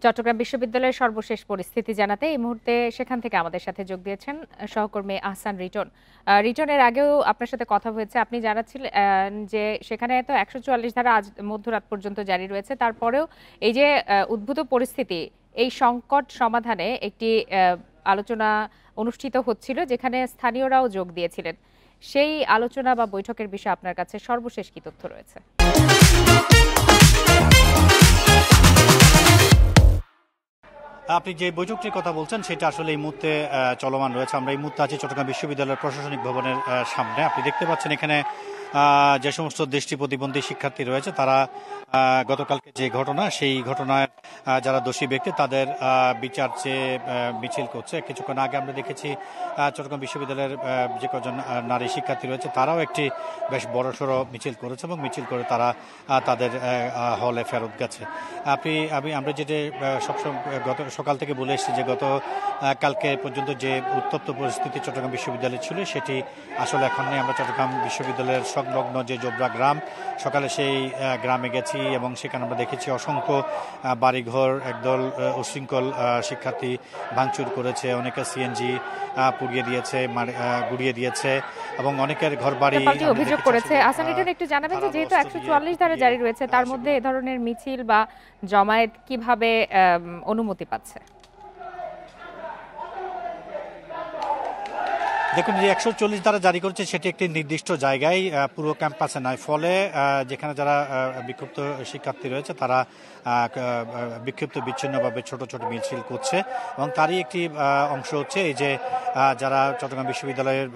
চট্টগ্রাম বিশ্ববিদ্যালয়ের সর্বশেষ পরিস্থিতি জানাতে এই মুহূর্তে সেখান থেকে আমাদের সাথে যোগ দিয়েছেন সহকর্মী আহসান রিটন। রিটনের আগেও আপনার সাথে কথা হয়েছে। আপনি জানাচ্ছিলেন যে সেখানে তো ১৪৪ ধারা আজ মধ্যরাত পর্যন্ত জারি রয়েছে। তারপরেও এই যে উদ্ভূত পরিস্থিতি, এই সংকট সমাধানে একটি আলোচনা অনুষ্ঠিত হচ্ছিল যেখানে স্থানীয়রাও যোগ দিয়েছিলেন। সেই আলোচনা বা বৈঠকের বিষয়ে আপনার কাছে সর্বশেষ কি তথ্য রয়েছে? আপনি যে বৈঠকটির কথা বলছেন সেটা আসলে এই মুহূর্তে চলমান রয়েছে। আমরা এই মুহূর্তে আছি চট্টগ্রাম বিশ্ববিদ্যালয়ের প্রশাসনিক ভবনের সামনে। আপনি দেখতে পাচ্ছেন এখানে যে সমস্ত দৃষ্টি প্রতিবন্ধী শিক্ষার্থী রয়েছে তারা গতকালকে যে ঘটনা, সেই ঘটনায় যারা দোষী ব্যক্তি তাদের বিচার চেয়ে মিছিল করছে। কিছুক্ষণ আগে আমরা দেখেছি চট্টগ্রাম বিশ্ববিদ্যালয়ের যে কজন নারী শিক্ষার্থী রয়েছে তারাও একটি বেশ বড়সড় মিছিল করেছে এবং মিছিল করে তারা তাদের হলে ফেরত গেছে। আমরা যেটা সবসময় গত সকাল থেকে বলে এসেছি যে গত কালকে পর্যন্ত যে উত্তপ্ত পরিস্থিতি চট্টগ্রাম বিশ্ববিদ্যালয়ে ছিল সেটি আসলে এখন নেই। আমরা চট্টগ্রাম বিশ্ববিদ্যালয়ের সংলগ্ন যে জোবরা গ্রাম, সকালে সেই গ্রামে গেছি এবং সেখানে আমরা দেখেছি অসংখ্য বাড়িঘর একদল উশৃঙ্খল শিক্ষার্থী ভাঙচুর করেছে, অনেকে সিএনজি পুড়িয়ে দিয়েছে, গুড়িয়ে দিয়েছে এবং অনেকের ঘর বাড়ি অভিযোগ করেছে। আহসান রিটন, একটু জানাবেন যে যেহেতু ১৪৪ ধারা জারি রয়েছে তার মধ্যে এ ধরনের মিছিল বা জমায়েত কিভাবে অনুমতি পাচ্ছে? দেখুন, যে ১৪০ ধারা জারি করেছে সেটি একটি নির্দিষ্ট জায়গায়, পুরো ক্যাম্পাসে নয়। ফলে যেখানে যারা বিক্ষুব্ধ শিক্ষার্থী রয়েছে তারা বিক্ষিপ্ত বিচ্ছিন্নভাবে ছোট ছোট মিছিল করছে এবং তারই একটি অংশ হচ্ছে এই যে যারা চট্টগ্রাম বিশ্ববিদ্যালয়ের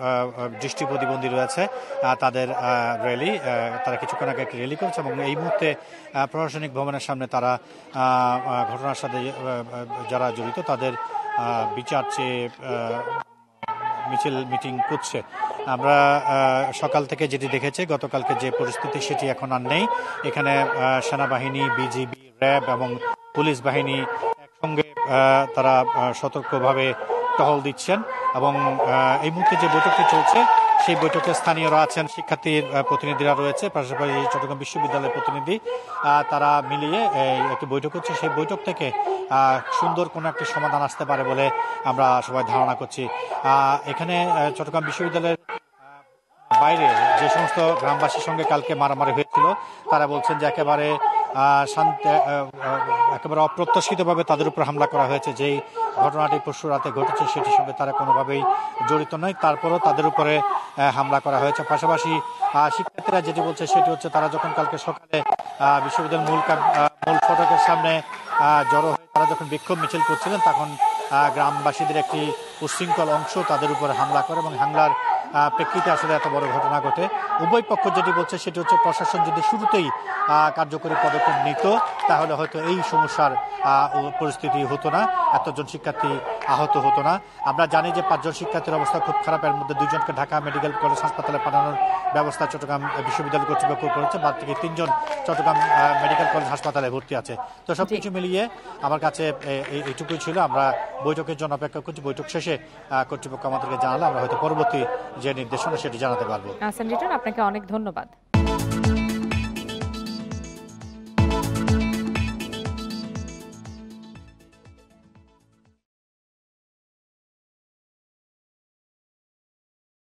দৃষ্টি প্রতিবন্ধী রয়েছে তাদের র্যালি। তারা কিছুক্ষণ আগে একটি র্যালি করেছে এবং এই মুহূর্তে প্রশাসনিক ভবনের সামনে তারা ঘটনার সাথে যারা জড়িত তাদের বিচার চেয়ে মিটিং করছে। আমরা সকাল থেকে যেটি দেখেছি, গতকালকে যে পরিস্থিতি সেটি এখন আর নেই। এখানে সেনাবাহিনী, বিজিবি, র্যাব এবং পুলিশ বাহিনী একসঙ্গে তারা সতর্কভাবে টহল দিচ্ছেন এবং এই মুহূর্তে যে বৈঠকটি চলছে সেই বৈঠকে স্থানীয়রা আছেন, শিক্ষার্থীর প্রতিনিধিরা রয়েছে, পাশাপাশি চট্টগ্রাম বিশ্ববিদ্যালয়ের প্রতিনিধি, তারা মিলিয়ে একটি বৈঠক হচ্ছে। সেই বৈঠক থেকে সুন্দর কোনো একটি সমাধান আসতে পারে বলে আমরা সবাই ধারণা করছি। এখানে চট্টগ্রাম বিশ্ববিদ্যালয়ের বাইরে যে সমস্ত গ্রামবাসীর সঙ্গে কালকে মারামারি হয়েছিল তারা বলছেন যে একেবারে অপ্রত্যাশিতভাবে তাদের উপর হামলা করা হয়েছে। যেই ঘটনাটি পরশু রাতে ঘটেছে সেটির সঙ্গে তারা কোনোভাবেই জড়িত নয়, তারপরও তাদের উপরে হামলা করা হয়েছে। পাশাপাশি শিক্ষার্থীরা যেটি বলছে সেটি হচ্ছে তারা যখন কালকে সকালে বিশ্ববিদ্যালয়ের মূল ফটকের সামনে জড়ো হয়ে তারা যখন বিক্ষোভ মিছিল করছিলেন তখন গ্রামবাসীদের একটি উশৃঙ্খল অংশ তাদের উপরে হামলা করে এবং হামলার প্রেক্ষিতে আসলে এত বড় ঘটনা ঘটে। উভয় পক্ষ যেটি বলছে সেটি হচ্ছে প্রশাসন যদি শুরুতেই কার্যকরী পদক্ষেপ নিত তাহলে হয়তো এই সমস্যার পরিস্থিতি হতো না, এতজন শিক্ষার্থী আহত হতো না। আমরা জানি যে 5 জন শিক্ষার্থীর অবস্থা খুব খারাপ, এর মধ্যে 2 জনকে ঢাকা মেডিকেল কলেজ হাসপাতালে পাঠানোর ব্যবস্থা চট্টগ্রাম বিশ্ববিদ্যালয় কর্তৃপক্ষ করেছে, বাদ থেকে 3 জন চট্টগ্রাম মেডিকেল কলেজ হাসপাতালে ভর্তি আছে। তো সবকিছু মিলিয়ে আমার কাছে এইটুকুই ছিল। আমরা বৈঠকের জন্য অপেক্ষা করছি। বৈঠক শেষে কর্তৃপক্ষ আমাদেরকে জানালে আমরা হয়তো পরবর্তী যে নির্দেশনা সেটি জানাতে পারবো। আহসান রিটন, আপনাকে অনেক ধন্যবাদ।